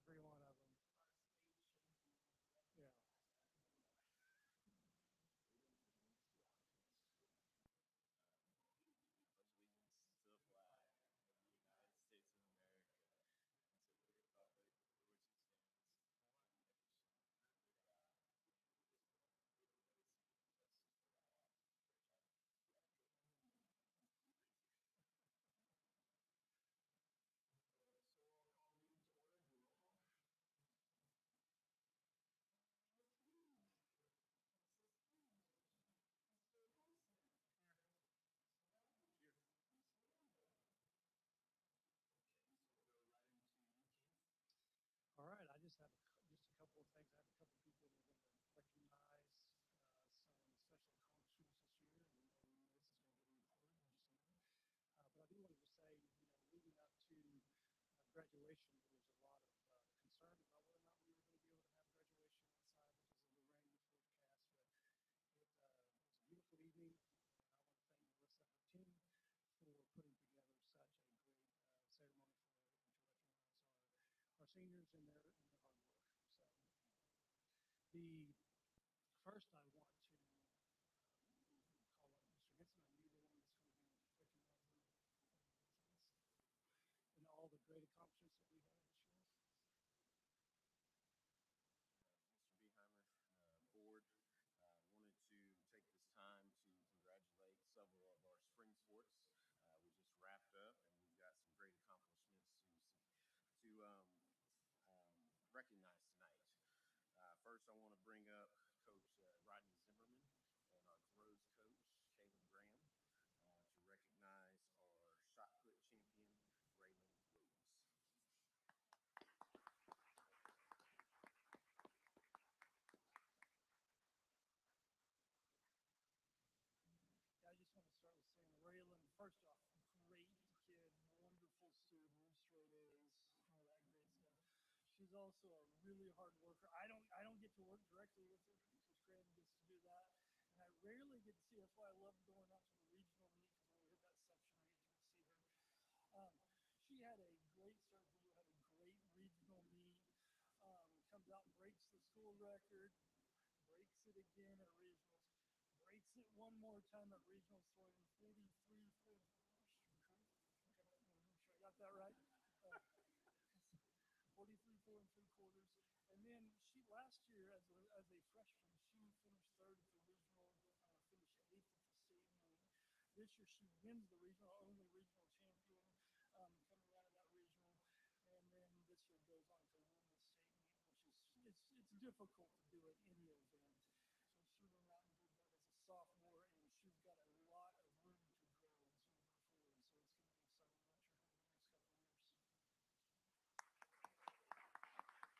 every one of them. Yeah. Allegiance to the flag of the United States of America and to the republic for which it stands, one nation, under God, indivisible, with liberty and justice for all. So I'll call the meeting to order. Do roll call. Okay, so we'll go right into Yukon. All right. I just have just a couple of things. I have a couple of people that are going to recognize some special accomplishments this year, and this is going to get recorded in just a minute. But I do want to just say, leading up to graduation, there was a lot of concern about whether or not we were going to be able to have graduation outside because of the rain forecast. But it was a beautiful evening, and I want to thank Melissa and her team for putting together such a great ceremony and to recognize our seniors and their hard work. So the first I want to call on Mr. Gibson. I knew the one that's going to be recognizing and all the great accomplishments that we had this year. Mr. Beheimer, board, wanted to take this time to congratulate several of our spring sports. We just wrapped up, and we've got some great accomplishments to recognize tonight. First, I want to bring up Coach Rodney Zimmerman and our throws coach, Caleb Graham, to recognize our shot put champion, Raylan Williams. I just want to start with saying, Raylan, first off, great kid, Wonderful student, straight A's, all that great stuff. She's also a really hard worker. I don't get to work directly with her. Coach Graham gets to do that, and I rarely get to see her. That's why I love going out to the regional meet, because when we hit that section, I get to see her. She had a great start. We had a great regional meet. Comes out and breaks the school record, breaks it again at regionals, breaks it one more time at regionals, throwing 43. I got that right. 43 4 3/4. And then she last year as a freshman, she finished third at the regional, finished eighth at the state meet. This year she wins the regional, only regional champion coming out of that regional. And then this year goes on to win the state meet, which is it's difficult to do at any event. So she went out and did that as a sophomore, and she's got a lot of room to grow as we move forward. So it's going to be exciting to watch her over the next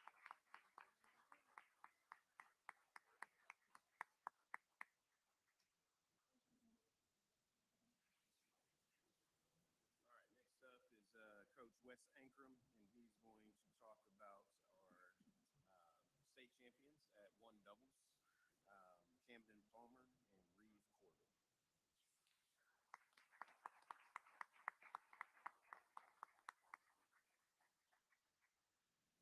couple of years. All right, next up is Coach Wes Ankrum, and he's going to talk about our state champions at one doubles, Camden Palmer and Reeve Corbin.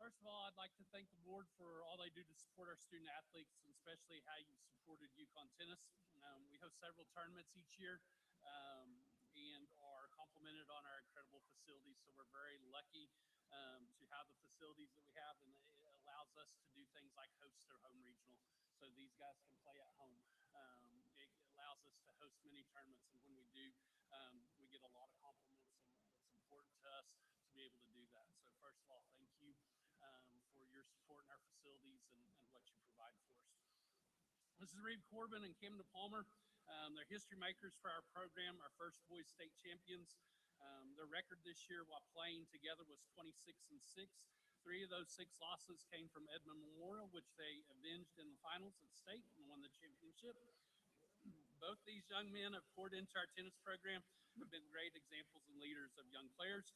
First of all, I'd like to thank the board for all they do to support our student athletes, and especially how you supported Yukon tennis. We host several tournaments each year and are complimented on our incredible facilities. So we're very lucky to have the facilities that we have, and it allows us to do things like host their home regional. So these guys can play at home. It allows us to host many tournaments, and when we do, we get a lot of compliments, and it's important to us to be able to do that. So first of all, thank you for your support in our facilities and what you provide for us. This is Reeve Corbin and Camden Palmer. They're history makers for our program, our first boys state champions. Their record this year while playing together was 26-6. 3 of those 6 losses came from Edmond Memorial, which they avenged in the finals at state and won the championship. Both these young men have poured into our tennis program, have been great examples and leaders of young players.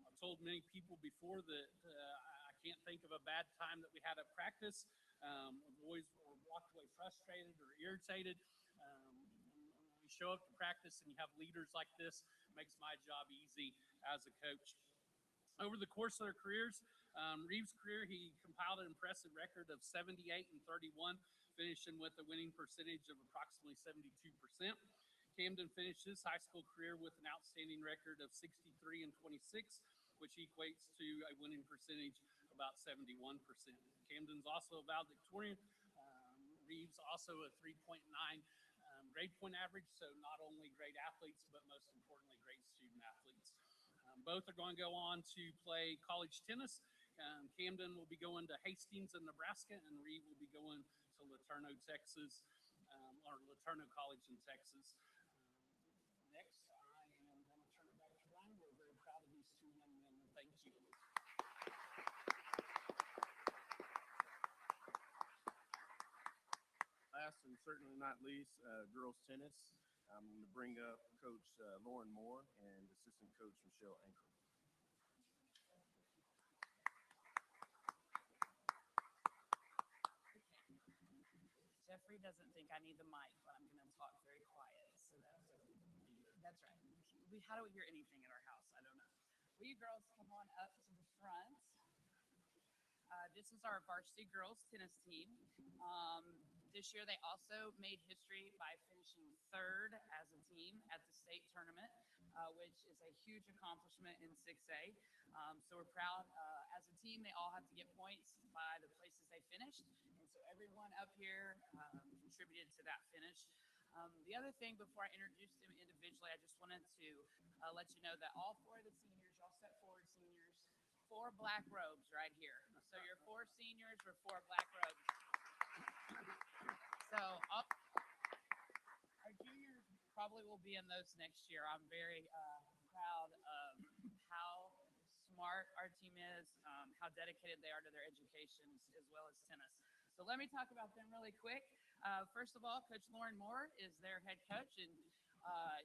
I've told many people before that I can't think of a bad time that we had at practice. Boys were walked away frustrated or irritated. We show up to practice and you have leaders like this, it makes my job easy as a coach. Over the course of their careers, Reeves' career, he compiled an impressive record of 78 and 31, finishing with a winning percentage of approximately 72%. Camden finished his high school career with an outstanding record of 63 and 26, which equates to a winning percentage of about 71%. Camden's also a valedictorian. Reeves also a 3.9 grade point average, so not only great athletes, but most importantly, great student athletes. Both are going to go on to play college tennis. Camden will be going to Hastings in Nebraska, and Reeve will be going to Laterno, Texas, or Laterno College in Texas. Next, I am going to turn it back to Ryan. We're very proud of these two young men. Thank you. Last and certainly not least, girls tennis. I'm going to bring up Coach Lauren Moore and Assistant Coach Michelle Anker. Jeffrey doesn't think I need the mic, but I'm going to talk very quiet. So that's right. How do we hear anything at our house? I don't know. Will you girls come on up to the front? This is our varsity girls tennis team. This year they also made history by finishing third as a team at the state tournament, which is a huge accomplishment in 6A. So we're proud. As a team, they all have to get points by the places they finished. And so everyone up here contributed to that finish. The other thing before I introduce them individually, I just wanted to let you know that all four of the seniors, y'all step forward, seniors, 4 black robes right here. So your 4 seniors were 4 black robes. So our juniors probably will be in those next year. I'm very proud of how smart our team is, how dedicated they are to their education as well as tennis. So let me talk about them really quick. First of all, Coach Lauren Moore is their head coach, and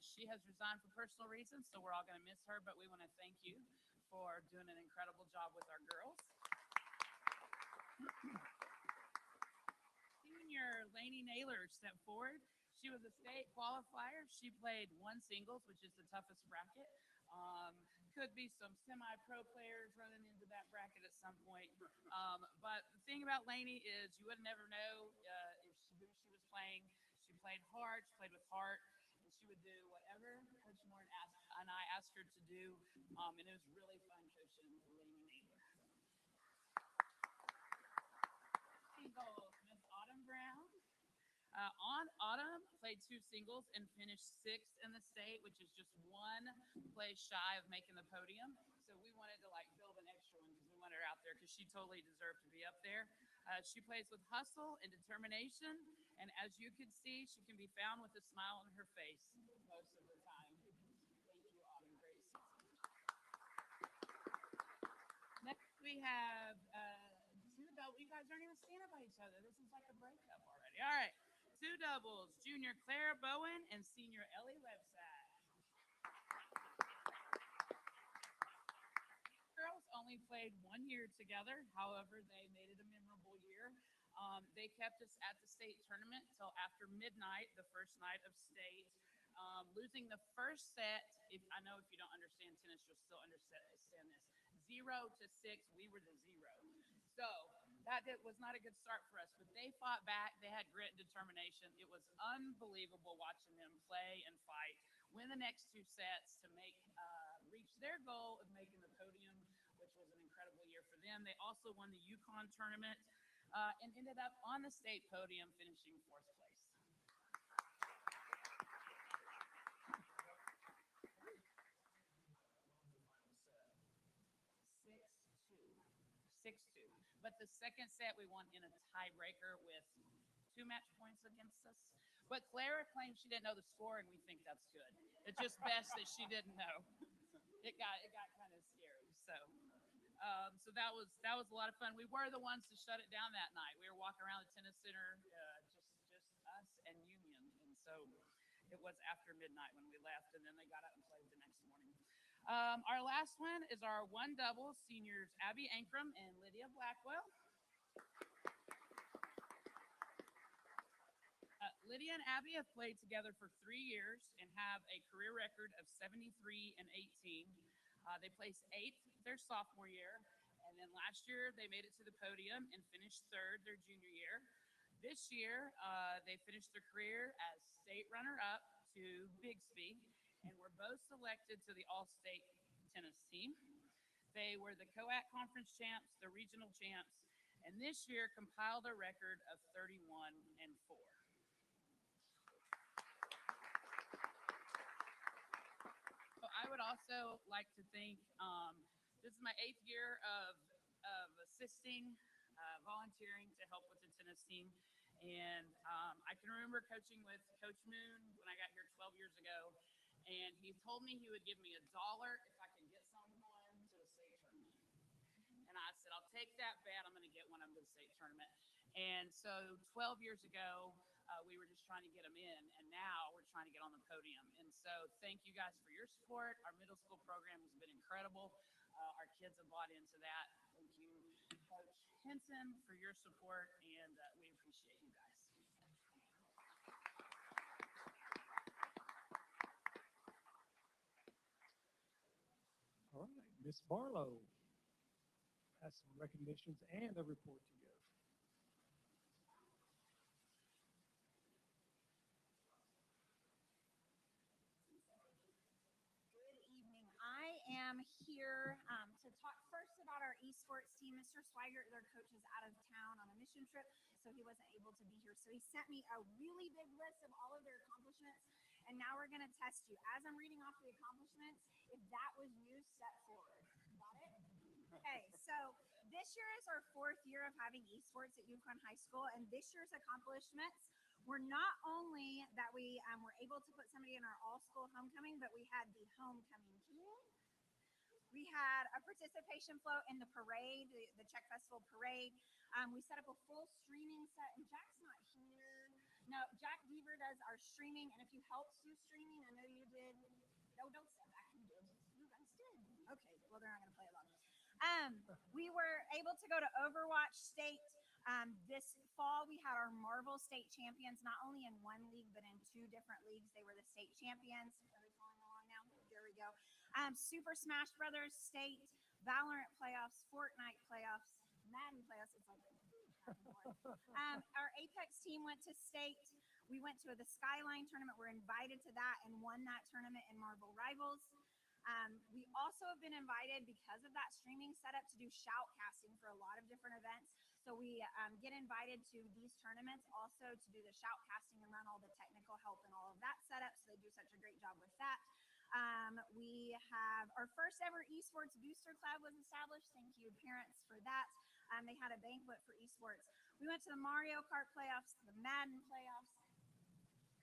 she has resigned for personal reasons, so we're all going to miss her, but we want to thank you for doing an incredible job with our girls. Senior Lainey Naylor stepped forward. She was a state qualifier. She played 1 singles, which is the toughest bracket. Could be some semi-pro players running into that bracket at some point. But the thing about Lainey is you would never know who she was playing. She played hard. She played with heart. And she would do whatever Coach Moore and I asked her to do. And it was really fun coaching Lainey Naylor. Singles, Miss Autumn Brown. Autumn played 2 singles and finished 6th in the state, which is just 1 place shy of making the podium. So we wanted to build an extra one because we wanted her out there because she totally deserved to be up there. She plays with hustle and determination, and as you can see, she can be found with a smile on her face most of the time. Thank you, Autumn. Great season. Next we have 2 doubles. You guys aren't even standing by each other. This is like a breakup already. All right. 2 doubles, junior Claire Bowen and senior Ellie Websack. Girls only played 1 year together. However, they made it a memorable year. They kept us at the state tournament until after midnight, the first night of state. Losing the first set, I know if you don't understand tennis, you'll still understand this. 0-6, we were the 0. So that was not a good start for us, but they fought back. They had grit and determination. It was unbelievable watching them play and fight, win the next 2 sets to reach their goal of making the podium, which was an incredible year for them. They also won the Yukon tournament and ended up on the state podium, finishing 4th place. 6-2. But the second set we won in a tiebreaker with 2 match points against us. But Clara claimed she didn't know the score, and we think that's good. It's just best that she didn't know. It got kind of scary. So that was a lot of fun. We were the ones to shut it down that night. We were walking around the tennis center, just us and Union, and so it was after midnight when we left, and then they got up and played the next morning. Our last one is our 1 double, seniors Abby Ankrum and Lydia Blackwell. Lydia and Abby have played together for 3 years and have a career record of 73 and 18. They placed 8th their sophomore year And then last year, they made it to the podium and finished third their junior year. This year, they finished their career as state runner-up to Bixby, and were both selected to the All-State tennis team. They were the COAC conference champs, the regional champs, and this year compiled a record of 31-4. So I would also like to thank, this is my 8th year of assisting, volunteering to help with the tennis team. And I can remember coaching with Coach Moon when I got here 12 years ago. And he told me he would give me $1 if I could get someone to the state tournament. And I said, I'll take that bet. I'm going to get one of them to the state tournament. And so 12 years ago, we were just trying to get them in, and now we're trying to get on the podium. And so thank you guys for your support. Our middle school program has been incredible. Our kids have bought into that. Thank you, Coach Henson, for your support, and we appreciate you guys. All right, Miss Barlow has some recognitions and a report to give. Good evening. I am here to talk first about our esports team. Mr. Swigert, their coach, is out of town on a mission trip, so he wasn't able to be here. So he sent me a really big list of all of their accomplishments, and now we're going to test you. As I'm reading off the accomplishments, if that was you, step forward. Got it? Okay, so this year is our 4th year of having esports at Yukon High School, and this year's accomplishments were not only that we were able to put somebody in our all-school homecoming, but we had the homecoming team. We had a participation float in the parade, the Czech Festival parade. We set up a full streaming set, and Jack's not here. No, Jack Deaver does our streaming, and if you helped do streaming, I know you did. No, don't step back. You did. You guys did. Okay, well, they're not going to play along. We were able to go to Overwatch State. This fall, we had our Marvel State champions, not only in one league, but in 2 different leagues. They were the state champions. Are we following along now? There we go. Super Smash Brothers State, Valorant playoffs, Fortnite playoffs, Madden playoffs. It's like our Apex team went to state. We went to the Skyline tournament. We're invited to that and won that tournament in Marvel Rivals. We also have been invited because of that streaming setup to do shoutcasting for a lot of different events. So we get invited to these tournaments also to do the shoutcasting and run all the technical help and all of that setup. So they do such a great job with that. We have our first ever esports booster club was established. Thank you, parents, for that. They had a banquet for esports. We went to the Mario Kart playoffs, the Madden playoffs.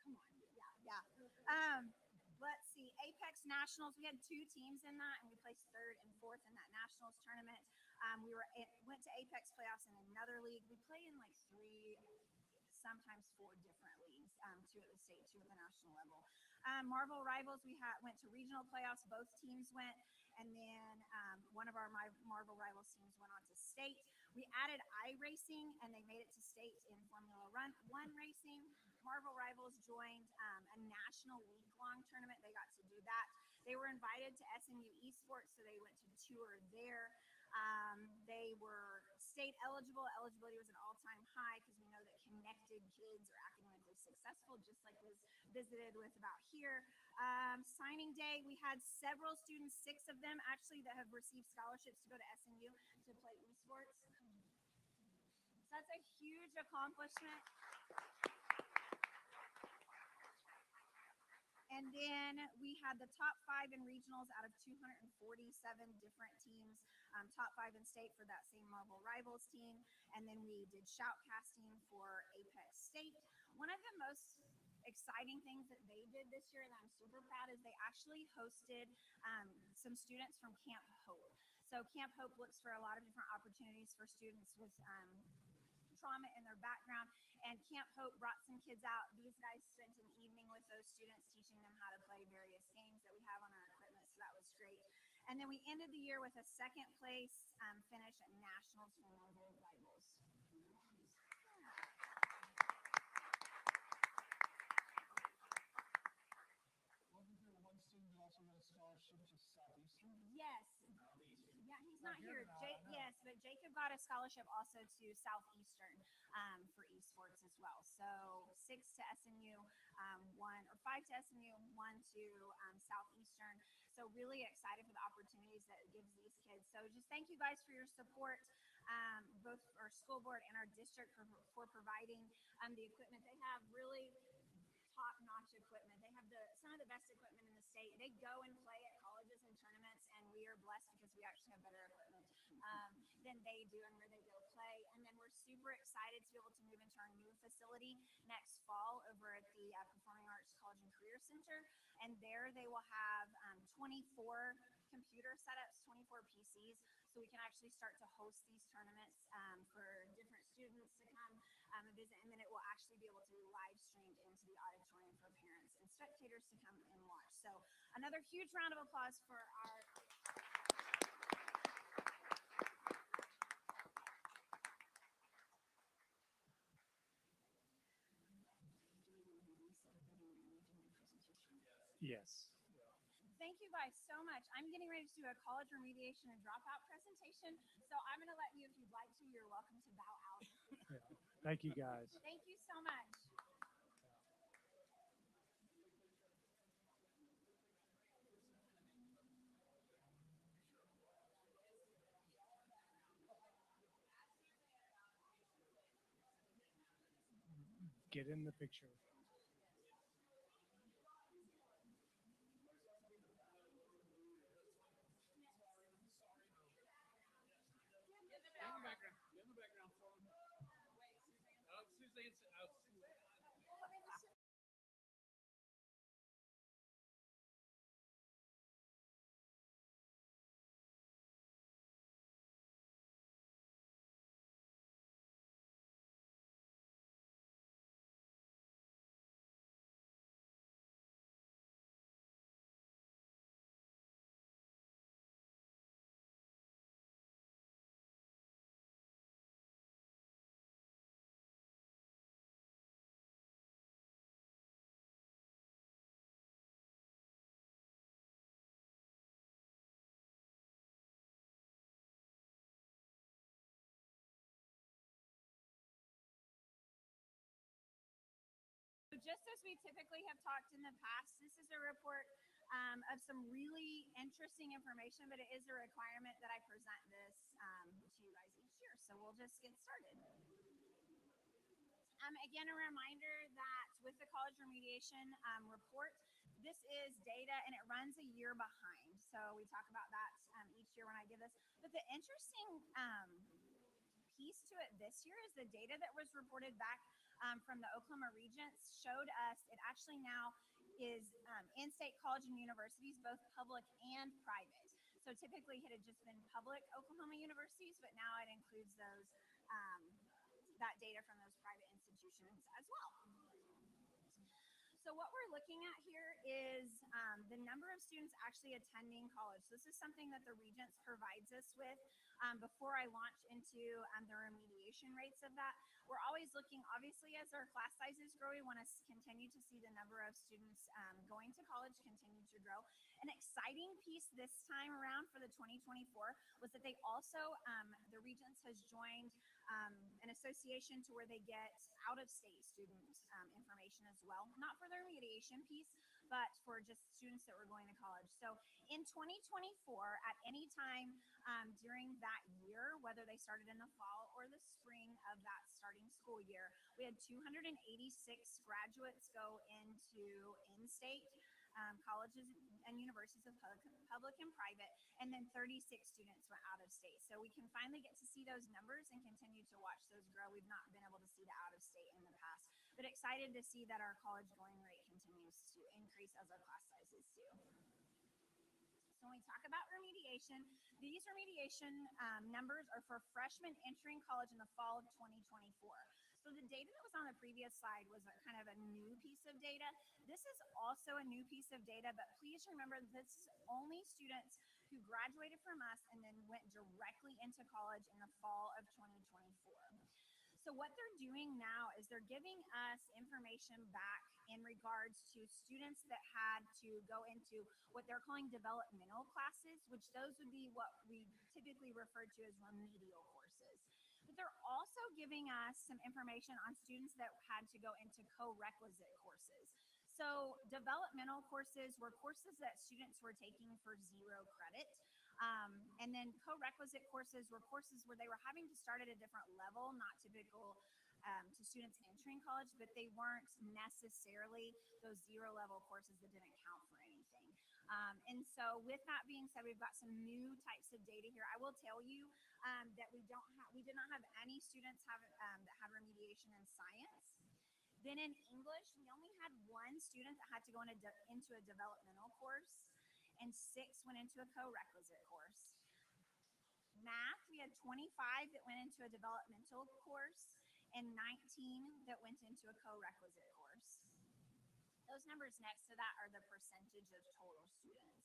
Come on, yeah. Let's see, Apex Nationals. We had 2 teams in that, and we placed 3rd and 4th in that Nationals tournament. Went to Apex playoffs in another league. We play in like 3, sometimes 4 different leagues, 2 at the state, 2 at the national level. Marvel Rivals, we went to regional playoffs. Both teams went, and then one of our Marvel Rivals teams went on to state. We added iRacing, and they made it to state in Formula 1 racing. Marvel Rivals joined a national week-long tournament. They got to do that. They were invited to SMU Esports, so they went to tour there. They were state eligible. Eligibility was an all-time high because we know that connected kids are academically successful, just like was visited with about here. Signing day, we had several students, 6 of them actually, that have received scholarships to go to SMU to play esports. So that's a huge accomplishment. And then we had the top 5 in regionals out of 247 different teams, top 5 in state for that same Marvel Rivals team. And then we did shoutcasting for Apex State. One of the most exciting things that they did this year that I'm super proud is they actually hosted some students from Camp Hope. So Camp Hope looks for a lot of different opportunities for students with trauma in their background, and Camp Hope brought some kids out. These guys spent an evening with those students teaching them how to play various games that we have on our equipment, so that was great. And then we ended the year with a 2nd place finish at Nationals for Marvel Rivals. Wasn't there one student who also got a scholarship to Southeastern? Yes. Yeah, he's not here. Yes, scholarship also to Southeastern for esports as well. So 6 to SMU, one or 5 to SMU, 1 to Southeastern. So really excited for the opportunities that it gives these kids. So just thank you guys for your support, both our school board and our district for providing the equipment. They have really top-notch equipment. They have some of the best equipment in the state. They go and play at colleges and tournaments, and we are blessed because we actually have better equipment than they do and where they go play. And then we're super excited to be able to move into our new facility next fall over at the Performing Arts College and Career Center. And there they will have 24 computer setups, 24 PCs, so we can actually start to host these tournaments for different students to come and visit. And then it will actually be able to be live streamed into the auditorium for parents and spectators to come and watch. So another huge round of applause for our Yes. Thank you guys so much. I'm getting ready to do a college remediation and dropout presentation. So I'm going to let you, if you'd like to, you're welcome to bow out. Yeah. Thank you, guys. Thank you so much. Get in the picture. In the background. In the background. Suzanne. So just as we typically have talked in the past, this is a report of some really interesting information, but it is a requirement that I present this to you guys each year. So we'll just get started. Again, a reminder that with the college remediation report, this is data and it runs a year behind. So we talk about that each year when I give this. But the interesting piece to it this year is the data that was reported back from the Oklahoma Regents showed us it actually now is in-state college and universities, both public and private. So typically it had just been public Oklahoma universities, but now it includes those that data from those private institutions as well. So what we're looking at here is the number of students actually attending college. This is something that the Regents provides us with before I launch into the remediation rates of that. We're always looking, obviously, as our class sizes grow, we want to continue to see the number of students going to college continue to grow. An exciting piece this time around for the 2024 was that they also, the Regents has joined an association to where they get out-of-state student information as well, not for the remediation piece, but for just students that were going to college. So in 2024, at any time during that year, whether they started in the fall or the spring of that starting school year, we had 286 graduates go into in-state colleges and universities of public and private, and then 36 students went out of state. So we can finally get to see those numbers and continue to watch those grow. We've not been able to see the out of state in the past, but excited to see that our college going rate continues to increase as our class sizes do. So when we talk about remediation, these remediation numbers are for freshmen entering college in the fall of 2024. So the data that was on the previous slide was kind of a new piece of data. This is also a new piece of data, but please remember this is only students who graduated from us and then went directly into college in the fall of 2024. So what they're doing now is they're giving us information back in regards to students that had to go into what they're calling developmental classes, which those would be what we typically refer to as remedial courses. But they're also giving us some information on students that had to go into co-requisite courses. So developmental courses were courses that students were taking for 0 credit. And then co-requisite courses were courses where they were having to start at a different level, not typical to students entering college, but they weren't necessarily those 0 level courses that didn't count for anything. And so with that being said, we've got some new types of data here. I will tell you that we did not have any students that had remediation in science. Then in English, we only had 1 student that had to go into a developmental course, and 6 went into a co-requisite course. Math, we had 25 that went into a developmental course and 19 that went into a co-requisite course. Those numbers next to that are the percentage of total students.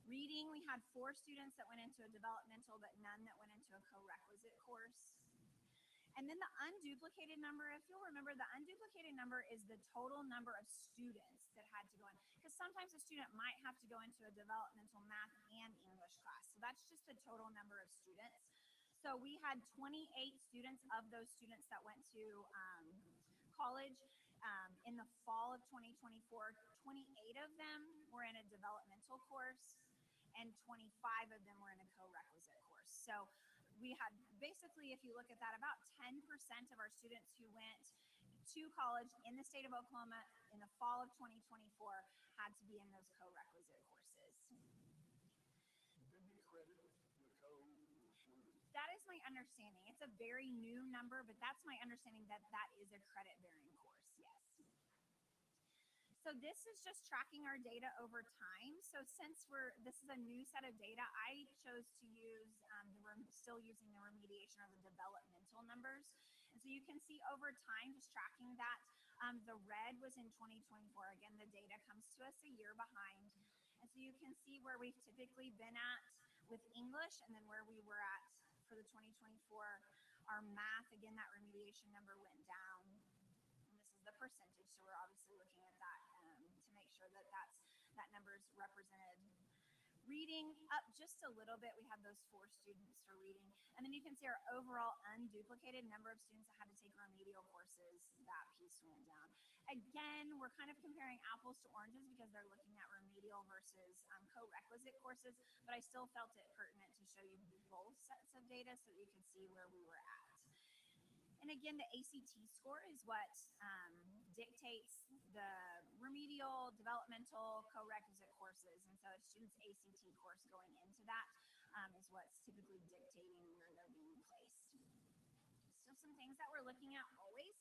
Reading, we had 4 students that went into a developmental, but none that went into a co-requisite course. And then the unduplicated number, if you'll remember, the unduplicated number is the total number of students that had to go in. Because sometimes a student might have to go into a developmental math and English class. So that's just the total number of students. So we had 28 students of those students that went to college in the fall of 2024. 28 of them were in a developmental course, and 25 of them were in a co-requisite course. So we had basically, if you look at that, about 10% of our students who went to college in the state of Oklahoma in the fall of 2024 had to be in those co-requisite courses. That is my understanding. It's a very new number, but that's my understanding that that is a credit-bearing course, yes. So this is just tracking our data over time. So since this is a new set of data, I chose to use, still using the remediation or the developmental numbers. And so you can see over time, just tracking that, the red was in 2024. Again, the data comes to us a year behind. And so you can see where we've typically been at with English and then where we were at for the 2024. Our math, again, that remediation number went down. The percentage, so we're obviously looking at that to make sure that that number is represented. Reading up just a little bit, we had those 4 students for reading, and then you can see our overall unduplicated number of students that had to take remedial courses. That piece went down. Again, we're kind of comparing apples to oranges because they're looking at remedial versus co-requisite courses, but I still felt it pertinent to show you both sets of data so that you can see where we were at. And again, the ACT score is what dictates the remedial, developmental, co-requisite courses. And so a student's ACT course going into that is what's typically dictating where they're being placed. So some things that we're looking at always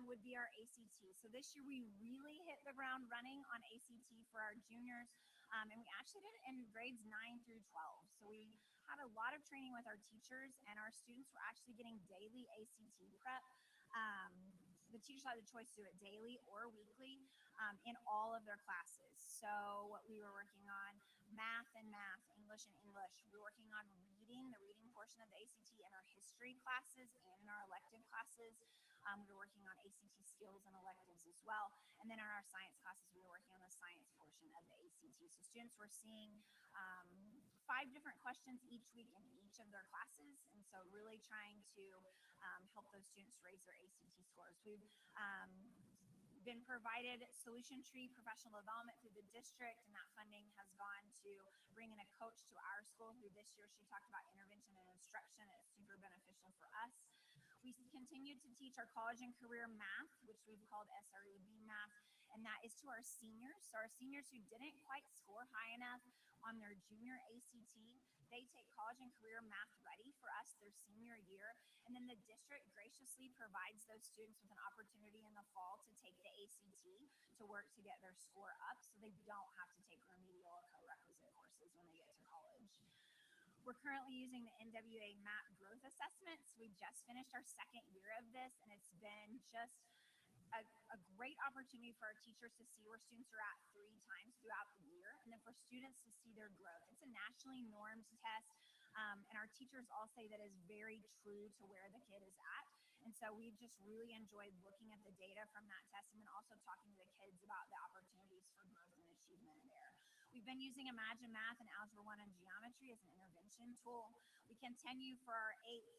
would be our ACT. So this year we really hit the ground running on ACT for our juniors. And we actually did it in grades 9 through 12. So we had a lot of training with our teachers, and our students were actually getting daily ACT prep. The teachers had the choice to do it daily or weekly in all of their classes. So we were working on math and math, English and English. We were working on reading, the reading portion of the ACT in our history classes and in our elective classes. We were working on ACT skills and electives as well. And then in our science classes, we were working on the science portion of the ACT. So students were seeing 5 different questions each week in each of their classes. And so really trying to help those students raise their ACT scores. We've been provided solution tree professional development through the district, and that funding has gone to bring in a coach to our school who this year she talked about intervention and instruction. It's super beneficial for us. We continue to teach our college and career math, which we've called SREB math, and that is to our seniors. So our seniors who didn't quite score high enough on their junior ACT, they take college and career math ready for us their senior year, and then the district graciously provides those students with an opportunity in the fall to take the ACT to work to get their score up so they don't have to take remedial or co-requisite courses when they get to college. We're currently using the NWA MAP growth assessments. We just finished our 2nd year of this, and it's been just a great opportunity for our teachers to see where students are at 3 times throughout the year, and then for students to see their growth. It's a nationally normed test, and our teachers all say that is very true to where the kid is at. And so we've just really enjoyed looking at the data from that test and then also talking to the kids about the opportunities for growth and achievement there. We've been using Imagine Math and Algebra 1 and Geometry as an intervention tool. We continue for our 8th,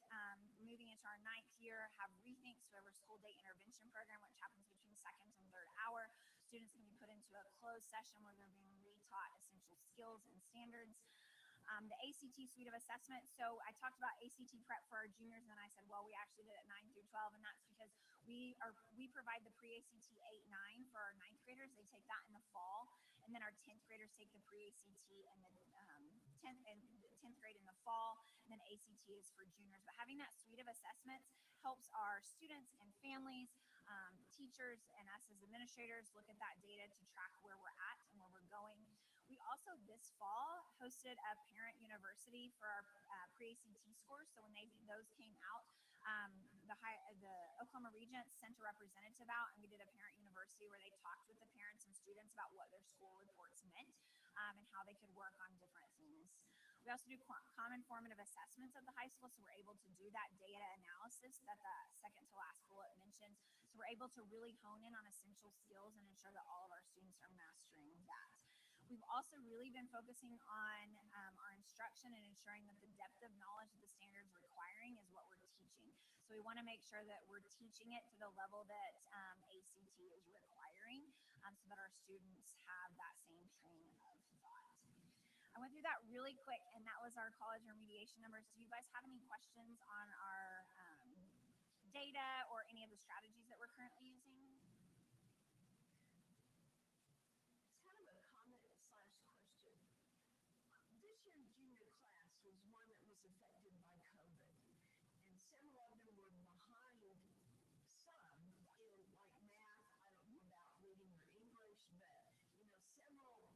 moving into our 9th year, have Rethinks, so we have our school day intervention program, which happens between 2nd and 3rd hour. Students can be put into a closed session where they're being retaught essential skills and standards. The ACT suite of assessments. So I talked about ACT prep for our juniors, and then I said, well, we actually did it 9 through 12, and that's because we provide the pre-ACT 8, 9 for our 9th graders. They take that in the fall, and then our 10th graders take the pre-ACT and then 10th grade in the fall, and then ACT is for juniors. But having that suite of assessments helps our students and families, teachers, and us as administrators look at that data to track where we're at and where we're going. We also this fall hosted a parent university for our pre-ACT scores. So when those came out, the Oklahoma Regents sent a representative out, and we did a parent university where they talked with the parents and students about what their school reports meant and how they could work on different things. We also do common formative assessments at the high school, so we're able to do that data analysis that the second to last bullet mentions. So we're able to really hone in on essential skills and ensure that all of our students are mastering that. We've also really been focusing on our instruction and ensuring that the depth of knowledge that the standards requiring is what we're teaching. So we want to make sure that we're teaching it to the level that ACT is requiring so that our students have that same train of thought. I went through that really quick, and that was our college remediation numbers. Do you guys have any questions on our data or any of the strategies that we're currently using? This year's junior class was one that was affected by COVID, and several of them were behind some in like math. I don't know about reading or English, but several.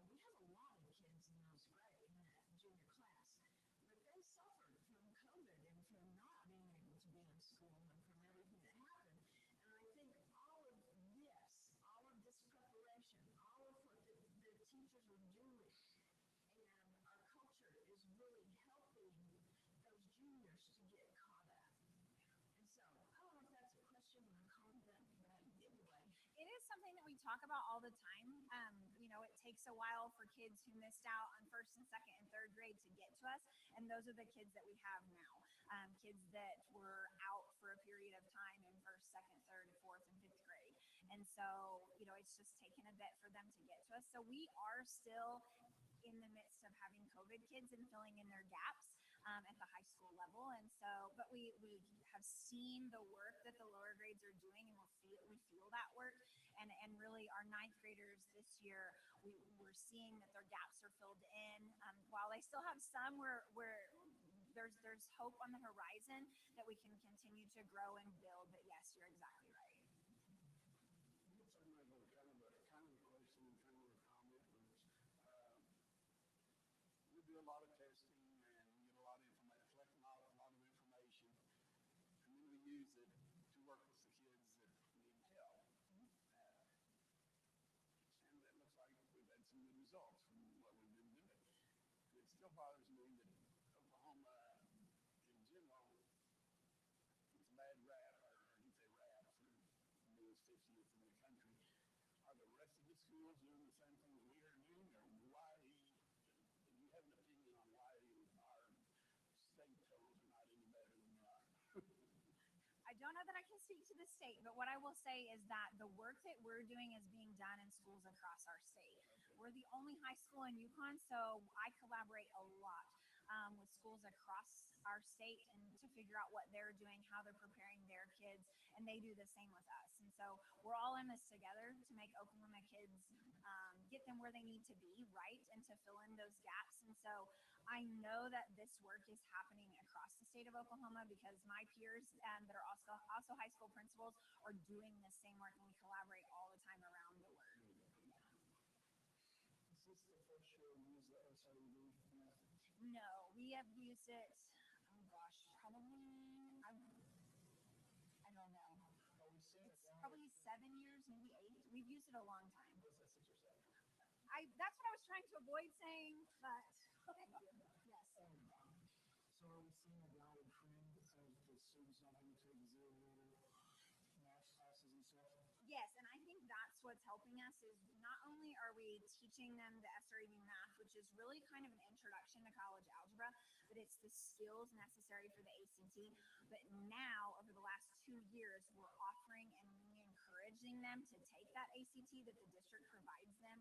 We have a lot of kids in those grades in that junior class, but they suffered from COVID and from not being able to be in school and from everything that happened. And I think all of this preparation, all of what the teachers were doing, our culture is really helping those juniors to get caught up. And so, I don't know if that's a question or a comment, but anyway. It is something that we talk about all the time. It takes a while for kids who missed out on 1st and 2nd and 3rd grade to get to us, and those are the kids that we have now. Kids that were out for a period of time in 1st, 2nd, 3rd, 4th, and 5th grade. And so, it's just taken a bit for them to get to us. So we are still in the midst of having COVID kids and filling in their gaps at the high school level. And so, but we have seen the work that the lower grades are doing, and we feel that work. And really our 9th graders this year, we're seeing that their gaps are filled in. While they still have some where there's hope on the horizon that we can continue to grow and build. But yes, you're exactly right. We do a lot of testing and get a lot of information, collect a lot of information, and then we use it to work with the kids that need help. And it looks like we've had some good results from what we've been doing. It still bothers me that Oklahoma, in general, it's a bad rap, or I can say rap, for being 50th in the country. Are the rest of the schools doing the same thing we are doing, or why? Do you have an opinion on why our state totals are not any better than they are? I don't know that I can speak to the state, but what I will say is that the work that we're doing is being done in schools across our state. Okay. We're the only high school in Yukon, so I collaborate a lot with schools across our state and to figure out what they're doing, how they're preparing their kids, and they do the same with us. And so we're all in this together to make Oklahoma kids get them where they need to be, right, and to fill in those gaps. And so I know that this work is happening across the state of Oklahoma because my peers that are also high school principals are doing the same work, and we collaborate all the time around the word. Is this the first year we use the SAV method? No, we have used it, oh gosh, probably, I don't know. It's probably 7 years, maybe 8. We've used it a long time. Was that 6 or 7? That's what I was trying to avoid saying, but yes. So are we seeing a downward trend as the students not having to take 0 math classes and stuff? Yes, and I think that's that's what's helping us is not only are we teaching them the SREB math, which is really kind of an introduction to college algebra, but it's the skills necessary for the ACT. But now, over the last 2 years, we're offering and encouraging them to take that ACT that the district provides them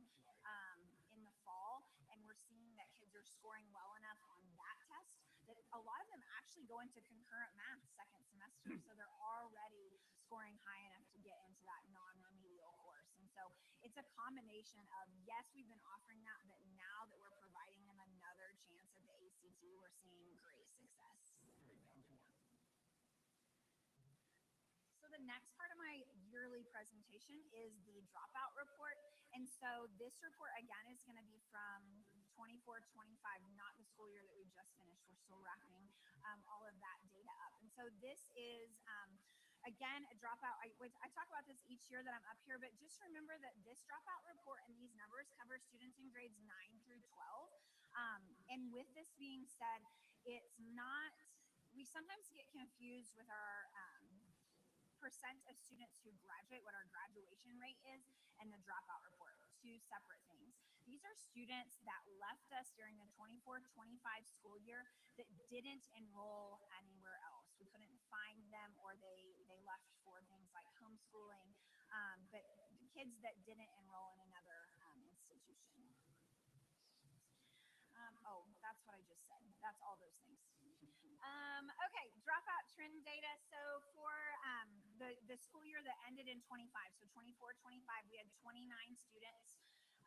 in the fall. And we're seeing that kids are scoring well enough on that test that a lot of them actually go into concurrent math second semester. So they're already scoring high enough to get into that non-remedial course. And so it's a combination of, yes, we've been offering that, but now that we're providing them another chance at the ACT, we're seeing great success. So the next part of my yearly presentation is the dropout report. And so this report, again, is going to be from 24-25, not the school year that we just finished. We're still wrapping all of that data up. And so this is, again, a dropout. I talk about this each year that I'm up here, but just remember that this dropout report and these numbers cover students in grades 9 through 12. And with this being said, it's not, we sometimes get confused with our percent of students who graduate, what our graduation rate is, and the dropout report, two separate things. These are students that left us during the 24-25 school year that didn't enroll anywhere else. We couldn't find them, or they left for things like homeschooling, but kids that didn't enroll in another institution. That's what I just said. That's all those things. Okay, dropout trend data. So for the school year that ended in 25, so 24-25, we had 29 students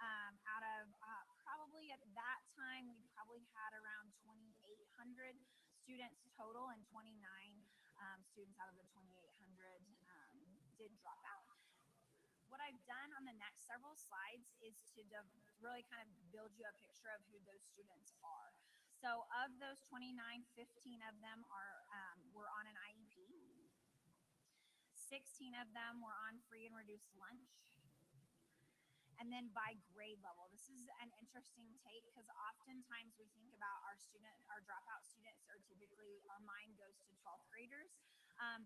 out of probably at that time, we probably had around 2,800 students total, and 29 students out of the 2,800 did drop out. What I've done on the next several slides is to really kind of build you a picture of who those students are. So of those 29, 15 of them were on an IEP. 16 of them were on free and reduced lunch. And then by grade level, this is an interesting take because oftentimes we think about our dropout students are typically, our mind goes to 12th graders.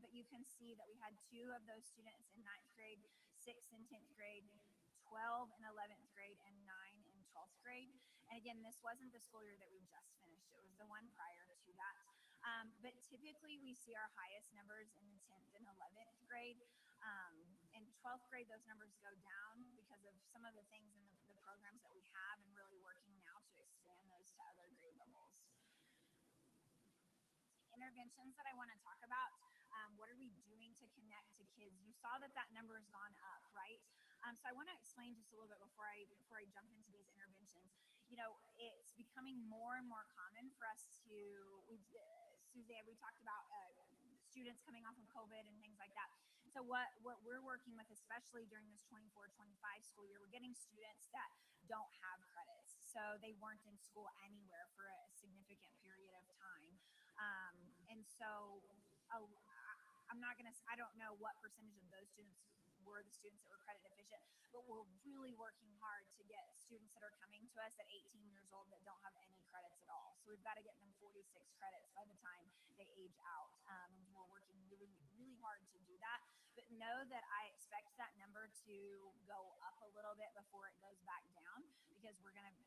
But you can see that we had 2 of those students in 9th grade, 6 in 10th grade, 12 in 11th grade, and 9 in 12th grade. And again, this wasn't the school year that we just finished. It was the one prior to that. But typically we see our highest numbers in the 10th and 11th grade. In 12th grade, those numbers go down because of some of the things in the programs that we have, and really working now to expand those to other grade levels. Interventions that I want to talk about. What are we doing to connect to kids? You saw that number has gone up, right? So I want to explain just a little bit before I jump into these interventions. You know, it's becoming more and more common for us to, Suzanne, we talked about students coming off of COVID and things like that. So what we're working with, especially during this 24-25 school year, we're getting students that don't have credits. So they weren't in school anywhere for a significant period of time. And so I don't know what percentage of those students were the students that were credit deficient, but we're really working hard to get students that are coming to us at 18 years old that don't have any credits at all. So we've got to get them 46 credits by the time they age out. And we're working really, really hard to do that. But know that I expect that number to go up a little bit before it goes back down, because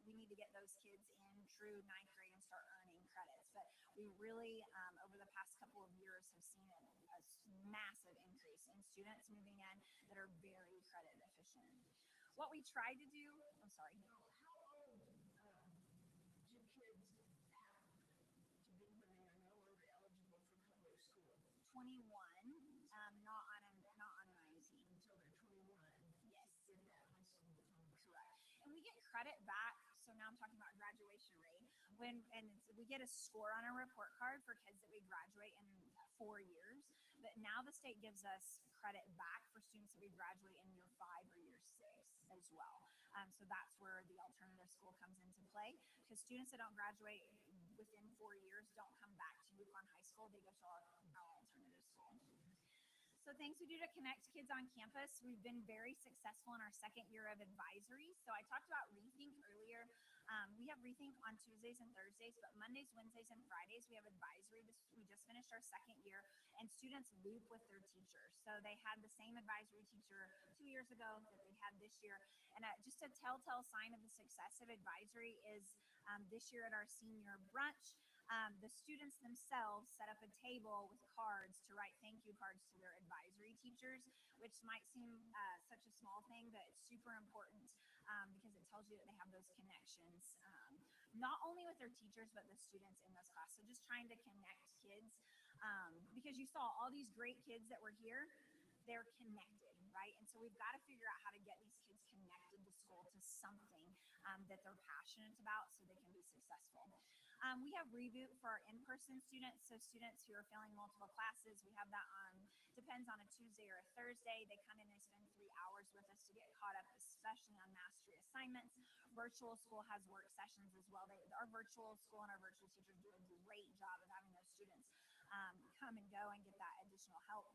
we need to get those kids in true 9th grade and start earning credits. But we really, over the past couple of years, have seen a massive increase in students moving in that are very credit efficient. What we tried to do, I'm sorry. How old do kids have to be when they are no longer eligible for public school? 21, not on an IEP. Until they're 21. Yes. In that high school diploma. Correct. And we get credit back. So now I'm talking about graduation rate. We get a score on a report card for kids that we graduate in 4 years. But now the state gives us credit back for students that we graduate in year 5 or year 6 as well. So that's where the alternative school comes into play, because students that don't graduate within 4 years don't come back to Yukon High School. They go to our alternative school. So things we do to connect kids on campus. We've been very successful in our second year of advisory. So I talked about Rethink earlier. We have Rethink on Tuesdays and Thursdays, but Mondays, Wednesdays, and Fridays we have advisory. We just finished our second year, and students loop with their teachers. So they had the same advisory teacher 2 years ago that they had this year. And just a telltale sign of the success of advisory is this year at our senior brunch, the students themselves set up a table with cards to write thank you cards to their advisory teachers, which might seem such a small thing, but it's super important because it tells you that they have those connections, not only with their teachers, but the students in those classes. So just trying to connect kids because you saw all these great kids that were here, they're connected, right? And so we've got to figure out how to get these kids connected to school to something that they're passionate about so they can be successful. We have Reboot for our in-person students, so students who are failing multiple classes. We have that depends on a Tuesday or a Thursday. They come in and spend 3 hours with us to get caught up, especially on mastery assignments. Virtual school has work sessions as well. Our virtual school and our virtual teachers do a great job of having those students come and go and get that additional help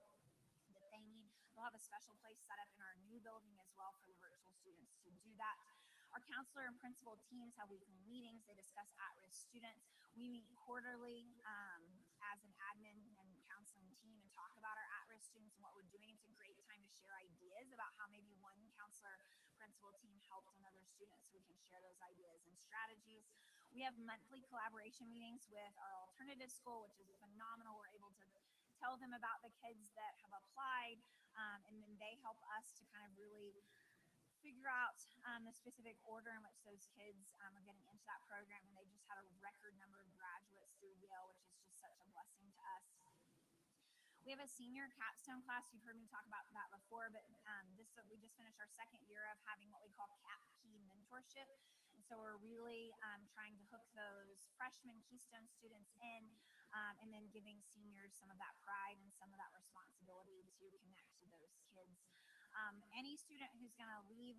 that they need. We'll have a special place set up in our new building as well for the virtual students to do that. Our counselor and principal teams have weekly meetings. They discuss at-risk students. We meet quarterly as an admin and counseling team and talk about our at-risk students and what we're doing. It's a great time to share ideas about how maybe one counselor principal team helped another student, so we can share those ideas and strategies. We have monthly collaboration meetings with our alternative school, which is phenomenal. We're able to tell them about the kids that have applied, and then they help us to kind of really figure out the specific order in which those kids are getting into that program. And they just had a record number of graduates through Yale, which is just such a blessing to us. We have a senior capstone class. You've heard me talk about that before, but we just finished our second year of having what we call CAP Key mentorship. And so we're really trying to hook those freshman Keystone students in, and then giving seniors some of that pride and some of that responsibility to connect to those kids. Any student who's going to leave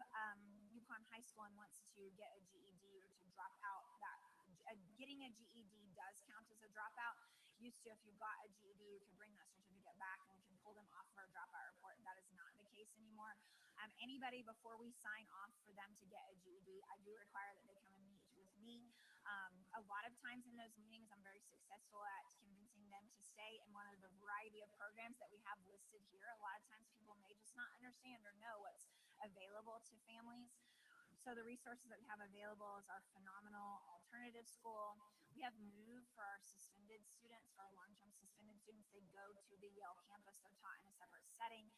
Yukon High School and wants to get a GED or to drop out, getting a GED does count as a dropout. Used to, if you got a GED, you could bring that certificate back and we can pull them off of our dropout report. That is not the case anymore. Anybody, before we sign off for them to get a GED, I do require that they come and meet with me. A lot of times in those meetings, I'm very successful at convincing them to stay in one of the variety of programs that we have listed here. A lot of times people may just not understand or know what's available to families. So the resources that we have available is our phenomenal alternative school. We have MOVE for our suspended students, for our long-term suspended students. They go to the Yale campus. They're taught in a separate setting,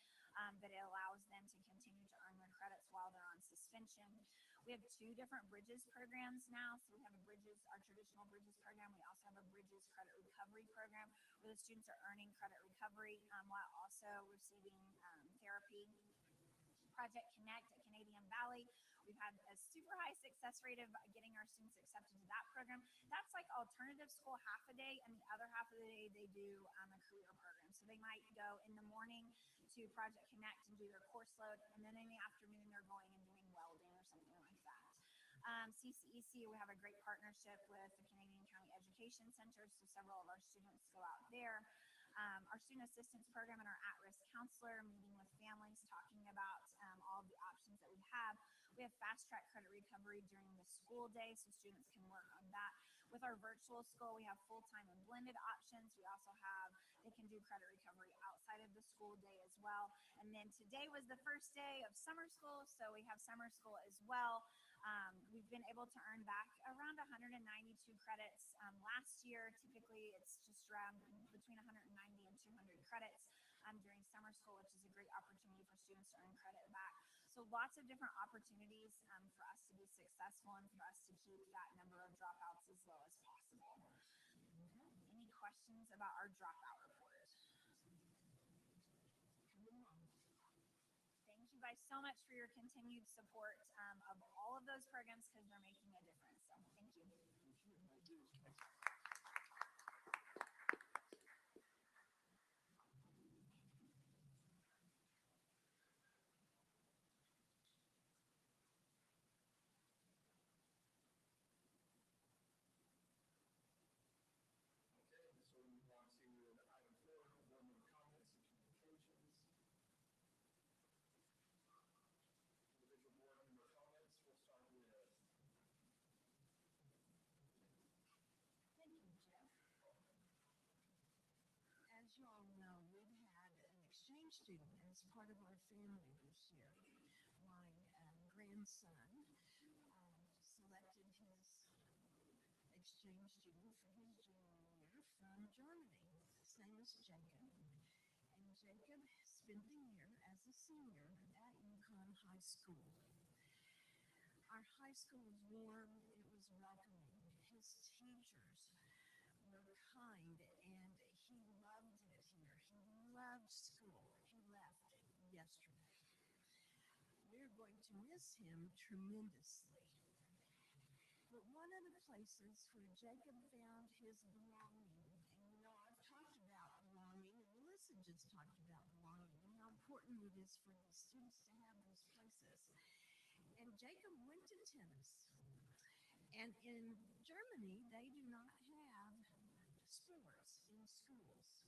but it allows them to continue to earn their credits while they're on suspension. We have 2 different Bridges programs now. So we have our traditional Bridges program. We also have a Bridges credit recovery program where the students are earning credit recovery while also receiving therapy. Project Connect at Canadian Valley. We've had a super high success rate of getting our students accepted to that program. That's like alternative school half a day, and the other half of the day they do a career program. So they might go in the morning to Project Connect and do their course load, and then in the afternoon they're going and doing welding or something like that. CCEC, we have a great partnership with the Canadian County Education Center, so several of our students go out there. Our student assistance program and our at-risk counselor meeting with families, talking about all of the options that we have. We have fast track credit recovery during the school day, so students can work on that. With our virtual school, we have full-time and blended options. We also have, they can do credit recovery outside of the school day as well. And then today was the first day of summer school, so we have summer school as well. We've been able to earn back around 192 credits. Last year, typically it's just around between 190 and 200 credits during summer school, which is a great opportunity for students to earn credit back. So lots of different opportunities for us to be successful and for us to keep that number of dropouts as low as possible. Any questions about our dropout report? Thank you guys so much for your continued support of all of those programs because they're making a difference. So thank you. Okay, so we move on to item 4, board member comments and communications. Individual board member comments. We'll start with student as part of our family this year. My grandson selected his exchange student for his junior year from Germany, same as Jacob. And Jacob spent the year as a senior at Yukon High School. Our high school was warm, it was welcoming. His teachers were kind, and he loved it here. He loved school. He left yesterday. We're going to miss him tremendously. But one of the places where Jacob found his belonging, and I've talked about belonging, and Melissa just talked about belonging, and how important it is for the students to have those places. And Jacob went to tennis. And in Germany, they do not have sports in schools.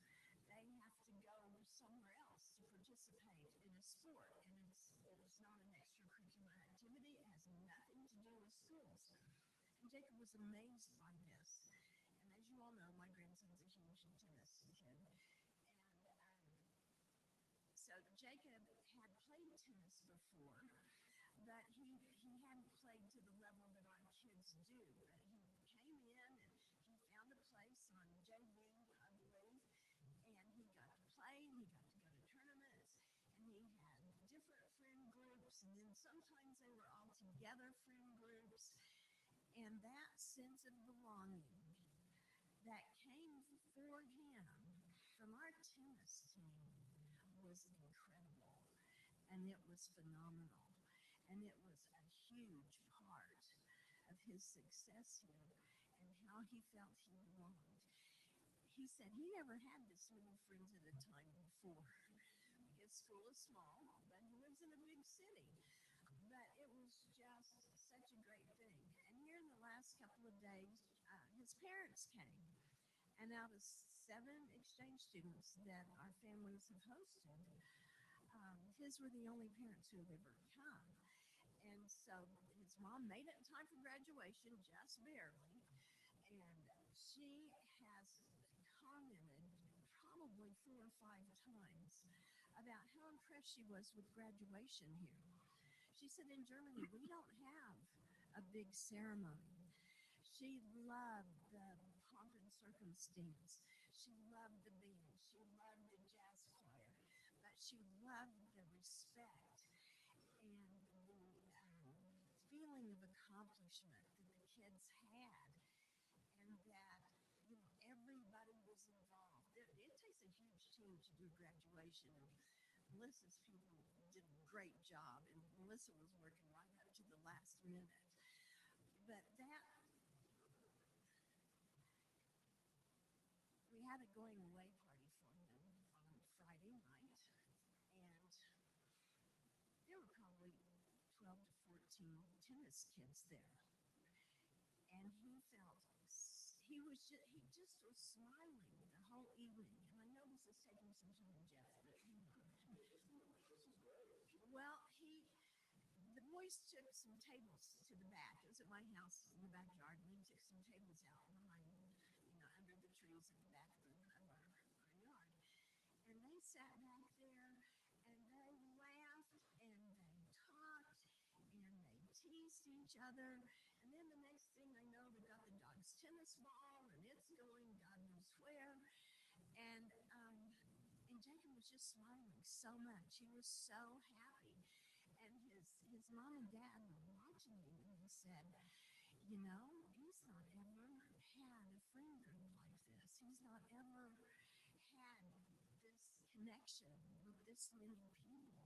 They have to go somewhere else to participate in a sport, and it's not an extracurricular activity. It has nothing to do with schools. And Jacob was amazed by this. And as you all know, my grandson's a huge tennis kid. And so Jacob had played tennis before, but he hadn't played to the level that our kids do. But he came in and he found a place on JV, I believe, and he got to play, and he got to go to tournaments, and he had different friend groups, and then sometimes they were all together friend groups. And that sense of belonging that came for him from our tennis team was incredible, and it was phenomenal, and it was a huge part of his success here and how he felt he belonged. He said he never had this many friends at a time before. His school is small, but he lives in a big city. But it was just such a great thing. And here in the last couple of days, his parents came. And out of 7 exchange students that our families have hosted, his were the only parents who have ever come. And so his mom made it in time for graduation, just barely. And she has commented probably 4 or 5 times about how impressed she was with graduation here. She said in Germany, we don't have a big ceremony. She loved the pomp and circumstance. She loved the band. She loved the jazz choir. But she loved the respect and the feeling of accomplishment that the kids had, and that everybody was involved. It takes a huge team to do graduation. Melissa's people did a great job, and Melissa was working right up to the last minute. But we had a going away party for him on Friday night, and there were probably 12 to 14 tennis kids there. And he just was smiling the whole evening. And I know this is taking some time, Jeff, but well, the boys took some tables to the back. It was at my house in the backyard, and they took some tables out behind, under the trees at the back of our yard. And they sat back there, and they laughed, and they talked, and they teased each other. And then the next thing I know, they got the dog's tennis ball, and it's going God knows where. And Jacob was just smiling so much. He was so happy. And his mom and dad were watching him, and he said, he's not ever had a friend group like this. He's not ever had this connection with this many people.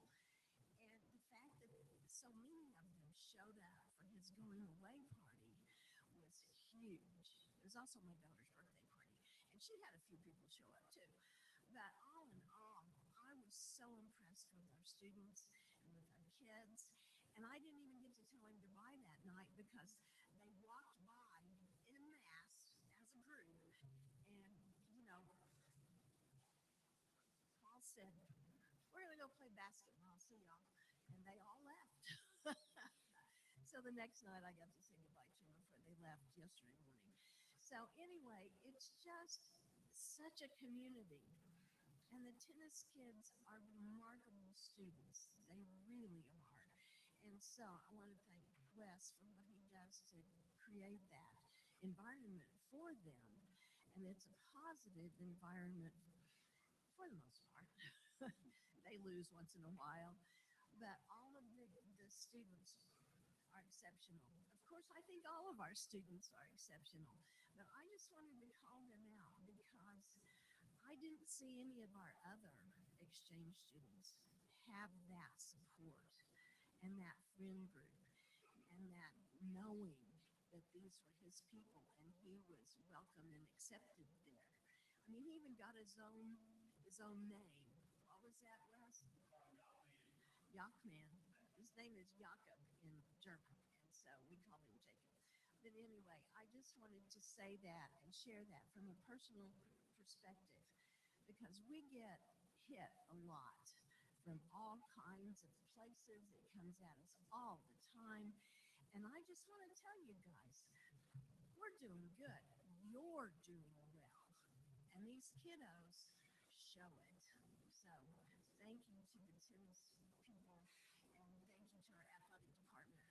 And the fact that so many of them showed up for his going away party was huge. It was also my daughter's birthday party, and she had a few people show up too. But all in all, I was so impressed with our students and with our kids. And I didn't even get to tell him goodbye that night because they walked by en masse as a group. And, Paul said, we're going to go play basketball. See y'all. And they all left. So the next night I got to say goodbye to them before they left yesterday morning. So anyway, it's just such a community. And the tennis kids are remarkable students. They really are. And so I want to thank Wes for what he does to create that environment for them. And it's a positive environment for the most part. They lose once in a while, but all of the students are exceptional. Of course, I think all of our students are exceptional, but I just wanted to call them out because I didn't see any of our other exchange students have that support and that friend group and that knowing that these were his people and he was welcome and accepted there. I mean, he even got his own name. What was that, Wes? Yakman. His name is Jakob in German, and so we call him Jacob. But anyway, I just wanted to say that and share that from a personal perspective because we get hit a lot from all kinds of places. It comes at us all the time. And I just want to tell you guys, we're doing good. You're doing well. And these kiddos show it. So thank you to the tennis people and thank you to our athletic department.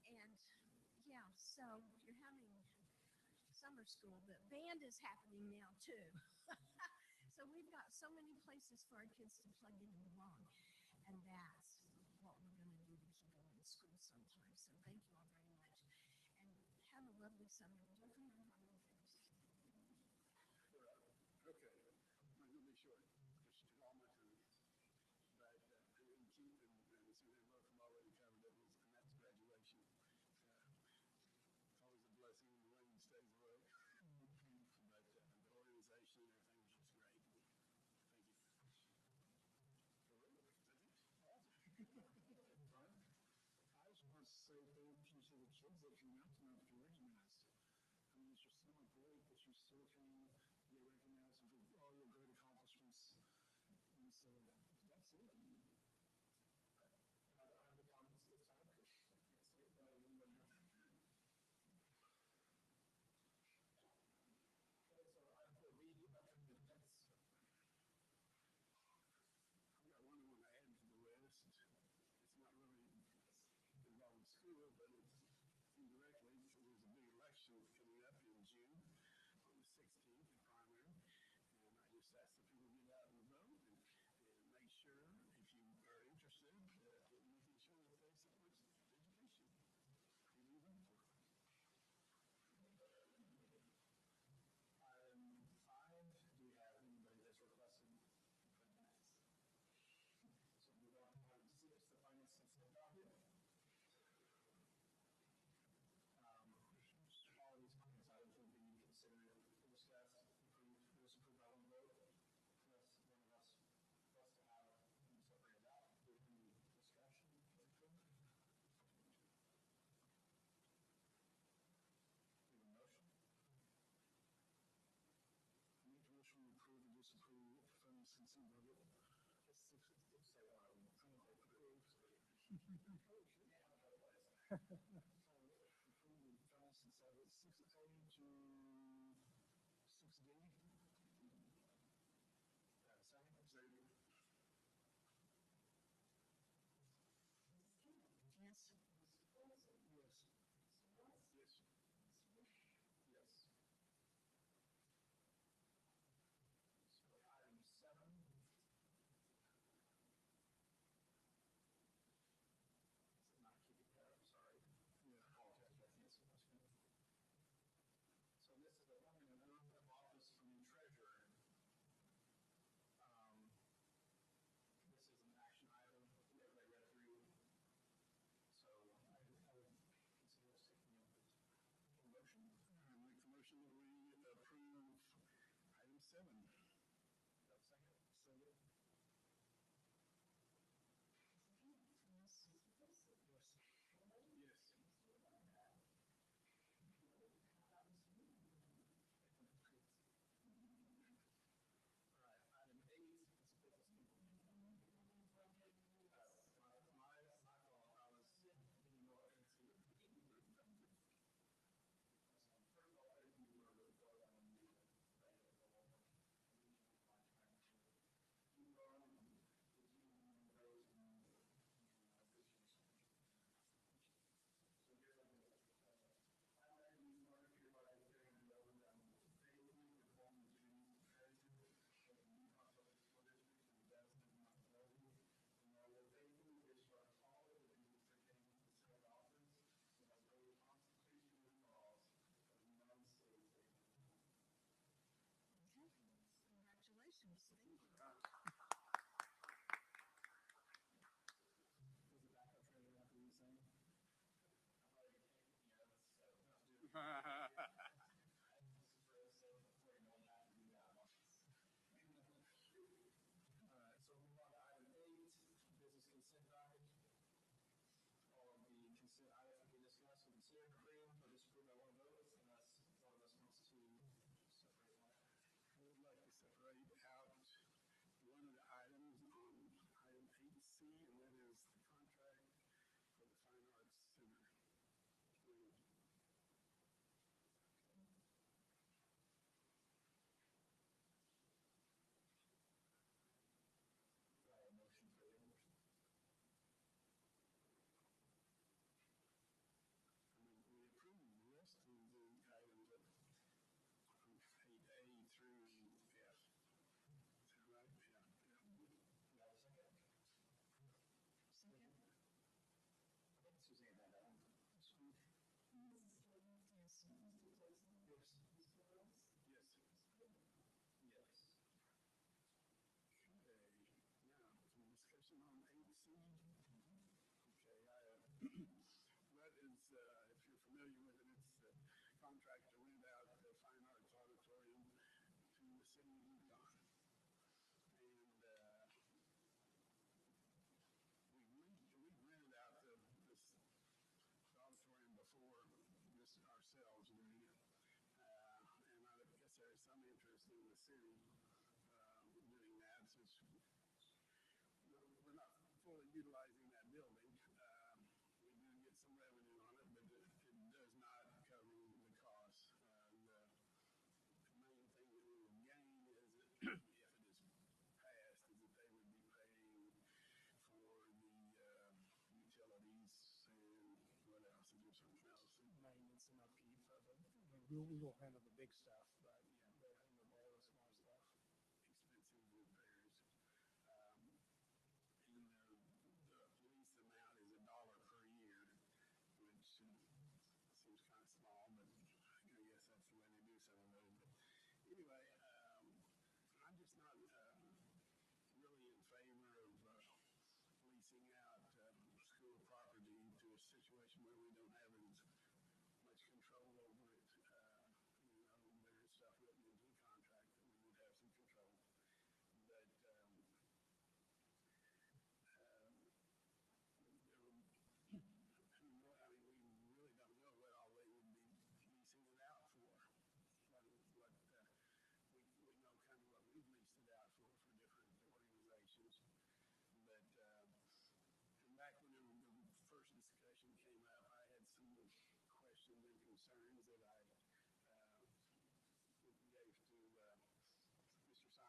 And yeah, so you're having summer school, but band is happening now too. So we've got so many places for our kids to plug in and belong. And that's what we're going to do to keep them in school sometime. So thank you all very much. And have a lovely summer. Don't forget how many things. Okay, I'm going to be short. Just took all my time. But and Keith and Sue and Malcolm already covered it, and that's graduation. It's always a blessing when the rain stays away. But the organization and everything was just great. Thank you. I just want to say thank you to the kids that came out tonight to recognize. I mean, it's just so great that you still can get recognized for all your great accomplishments. And so that's it. I don't have the comments this time. I've got one I want to add to the list. It's not really involving school, but it's indirectly. So there's a big election coming up in June on the 16th, the primary. And I just ask that people get out and vote and make sure, if you are interested, in making sure that they support education. Who do you vote for? Item 5, do we have anybody that's requested? So we go on to item 6, the finance consent docket. All of these finance items will be considered discussed, approved, disapprove by one vote, unless one of us wants to have them separated out. Any discussion? We have a motion. Make a motion to approve or disapprove finance consent docket. Just say one of them. Approve. Approve finance consent docket 6A to 6D. Second. Second. Yes. Yes. Yes. Yes. So item 7. Not keeping that, I'm sorry. Yeah. city doing that since we're not fully utilizing that building. We do get some revenue on it, but it does not cover the costs. The main thing that we would gain is that if it is passed, is that they would be paying for the utilities and what else? Is there something else? Maintenance and upkeep of it. We will handle the big stuff, but yeah, they'll handle all the small stuff. Expensive repairs. And the lease amount is $1 per year, which seems kind of small, but I guess that's the way they do some of those. But anyway, I'm just not really in favor of leasing out school property to a situation where we don't have as much control over it. There's stuff written into the contract that we would have some control. But we really don't know what all they would be leasing it out for. We know kind of what we've leased it out for different organizations. But back when the first discussion came up, I had some questions and concerns that I gave to Mr. Sinar, and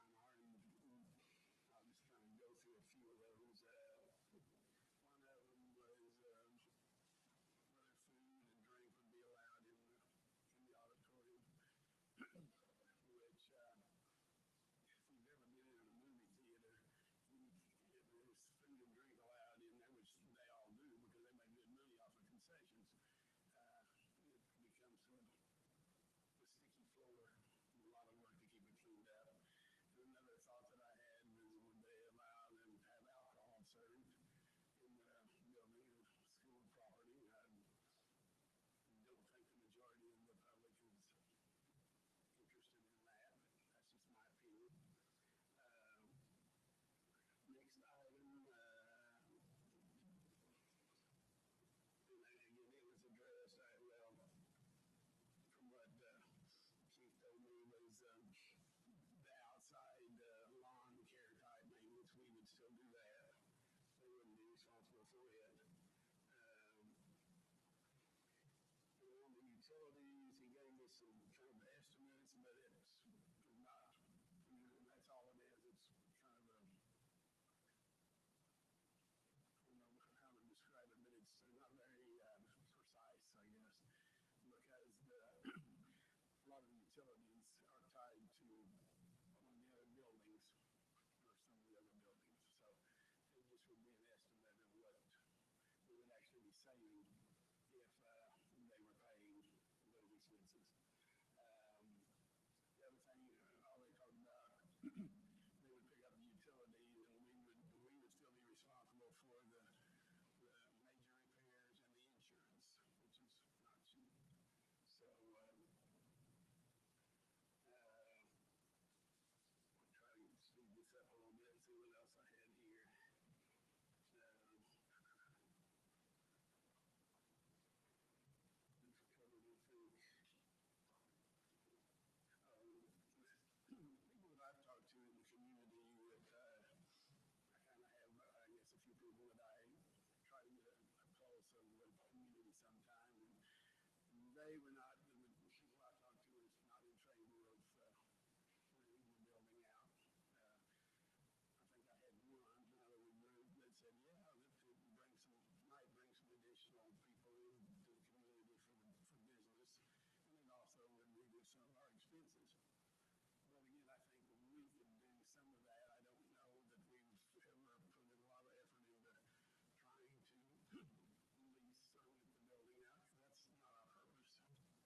I'll just kind of go through a few of those. One of them was whether food and drink would be allowed in the auditorium, which if you've ever been in a movie theater, if there's food and drink allowed in there, which they all do because they make good money off of concessions, it becomes a sticky floor, a lot of work to keep it cleaned up. And another thought that I had was would they allow them to have alcohol served in the building or school property? I don't think the majority of the public is interested in that, but that's just my opinion. Next item, again, it was addressed, from what Keith told me, was the outside lawn care type maintenance. We would still do that. They wouldn't be responsible for it. On the utilities, he gave me some kind of estimates, but it's not, that's all it is. It's kind of a, I don't know how to describe it, but it's not very precise, I guess, because a lot of the utilities are tied to one of the other buildings or some of the other buildings. So it just would be an estimate of what we would actually be saving if they were paying those expenses. The other thing, all they talked about, they would pick up the utilities, and we would still be responsible for the major repairs and the insurance, which is not cheap. So I'll try to speed this up a little bit and see what else I had here. People that I've talked to in the community that I kind of have, I guess, a few people that I try to get a pulse of the community sometime, and they were not, the people I talked to is not in favor of renting the building out. I think I had one other group that said, yeah, it might bring some additional people into the community for business, and it also would reduce some of our expenses. But again, I think we could do some of that. I don't know that we've ever put in a lot of effort into trying to lease or rent the building out, because that's not our purpose.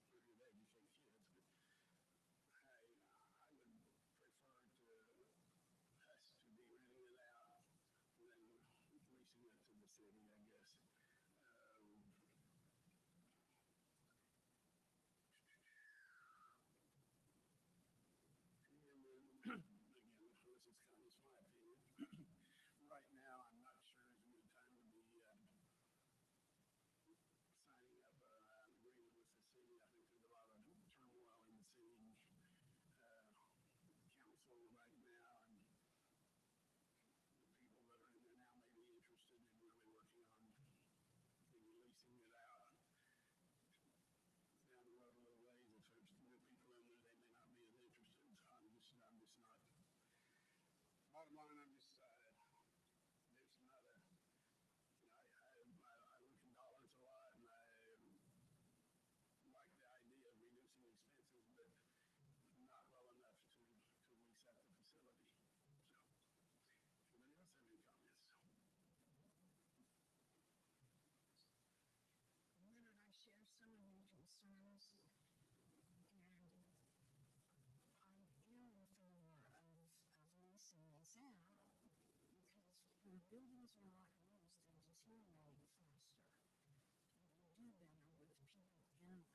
buildings are like roads, they deteriorate faster. They do better with people in them.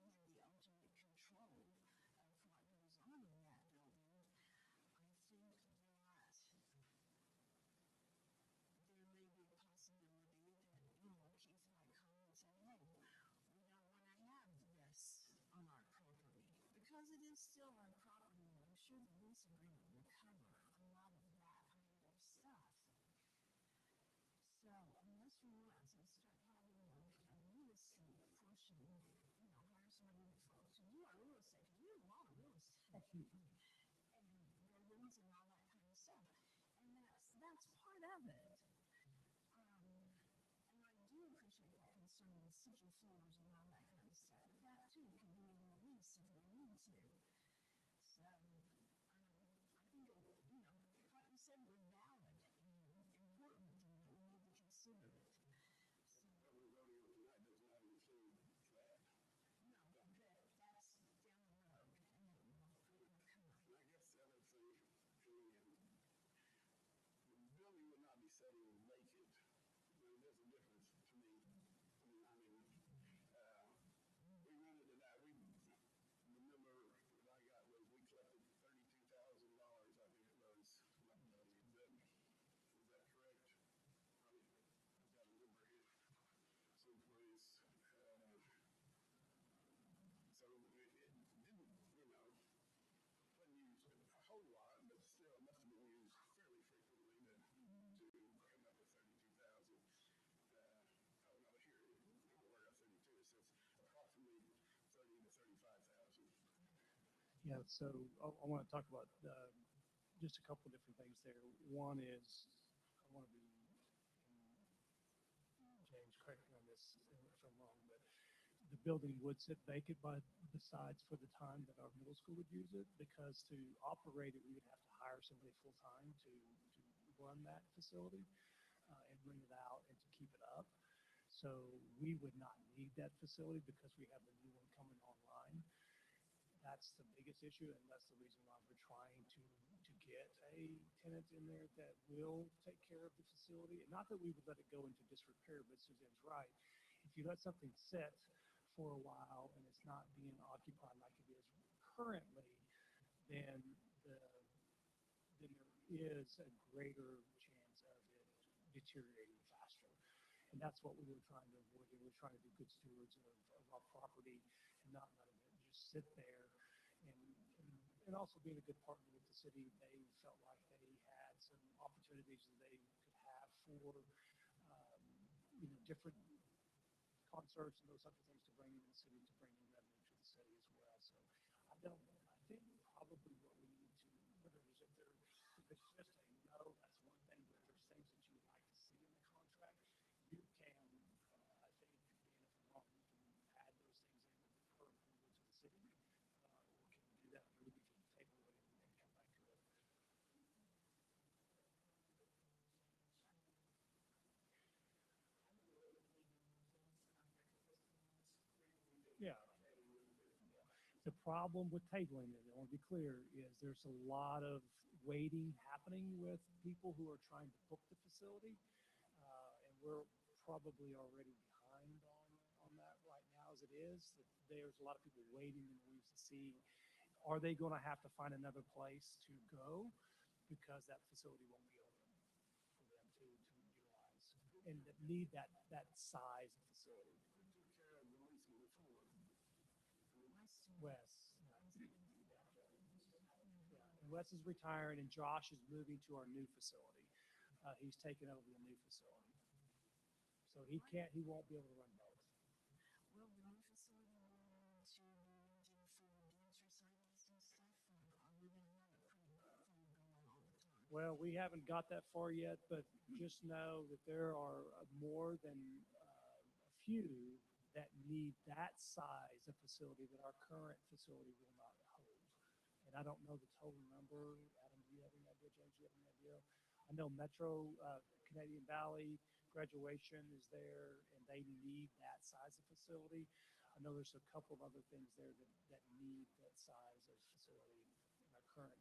And so I would like to know that, really the ultimate control of what goes on in that building. I think that there may be a possibility that, Keith might come and say, hey, we don't want to have this on our property. Because it is still our property, and I'm sure the lease agreement will cover a lot of that kind of stuff. So unless we want to start having a real estate portion, hire somebody to do our real estate, because we have a lot of real estate. And buildings and all that kind of stuff. And that's part of it. And I do appreciate that concern with city floors and all that kind of stuff. But that too can be in the lease if we need to. So I think what you said was valid and important, and that we need to consider it. So, But we're voting on tonight does not include that. no, but that's down the road, and it will occur. And I guess the other thing, the building would not be sitting vacant. There's a difference to me. We rented it out. The number that I got was we collected $32,000, I think it was. Is that correct? I've got a number here someplace. So it didn't, wasn't used a whole lot, but still it must have been used fairly frequently to come up with 32,000. Oh no, here I don't know where I got 32. It says approximately 30 to 35,000. Yeah, so I want to talk about just a couple of different things there. One is I want to be, James, correct me on this if I'm wrong, but the building would sit vacant by the sides for the time that our middle school would use it, because to operate it, we would have to hire somebody full time to run that facility and bring it out and to keep it up. So we would not need that facility because we have the new one coming online. That's the biggest issue, and that's the reason why we're trying to get a tenant in there that will take care of the facility. And not that we would let it go into disrepair, but Suzanne's right. If you let something sit for a while and it's not being occupied like it is currently, then there is a greater chance of it deteriorating faster. And that's what we were trying to avoid. We were trying to be good stewards of our property and not letting it just sit there. And also being a good partner with the city, they felt like they had some opportunities that they could have for different concerts and those types of things to bring in the city, to bring in revenue to the city as well. So I think probably what we need to, whether it's if they're existing, no, that's one thing, but if there's things that you would like to see in the contract, you can, I think, being if I'm wrong, you can add those things in with the per approval to the city, or can do that, or we can table it and come back to it. Yeah. The problem with tabling it, I want to be clear, is there's a lot of waiting happening with people who are trying to book the facility. And we're probably already behind on that right now as it is. There's a lot of people waiting in the wings to see, are they going to have to find another place to go because that facility won't be open for them to utilize and that need that size of facility. Who took care of the leasing before? Wes. And Wes is retiring, and Josh is moving to our new facility. He's taking over the new facility. So he won't be able to run both. Will the new facility move into the engine for the dancer signs and stuff, or are we going to let it pretty going all the time? Well, we haven't got that far yet, but just know that there are more than a few that need that size of facility that our current facility will not hold. And I don't know the total number. Adam, do you have any idea? James, do you have any idea? I know Metro, Canadian Valley graduation is there, and they need that size of facility. I know there's a couple of other things there that need that size of facility in our current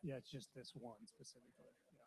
Yeah, it's just this one specifically. Yeah.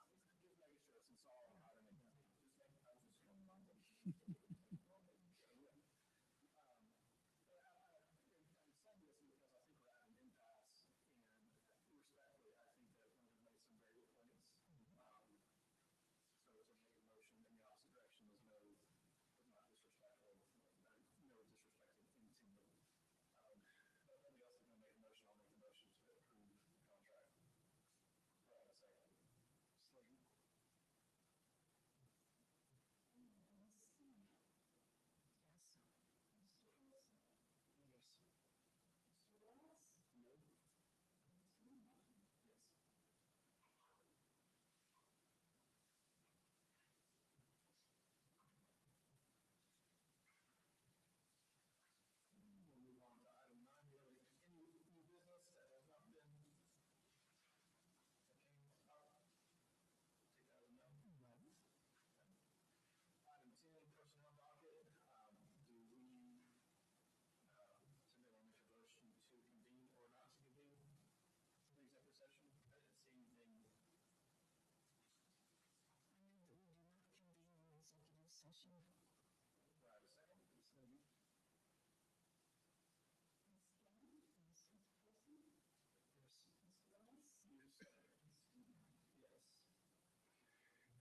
Session.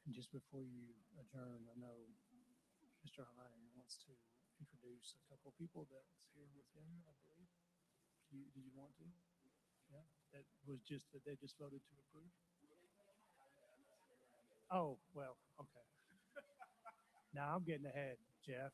And just before you adjourn, I know Mr. Hine wants to introduce a couple people that's here with him, I believe. Did you want to? Yeah, that was just that they just voted to approve. Oh, well, okay. Now I'm getting ahead, Jeff.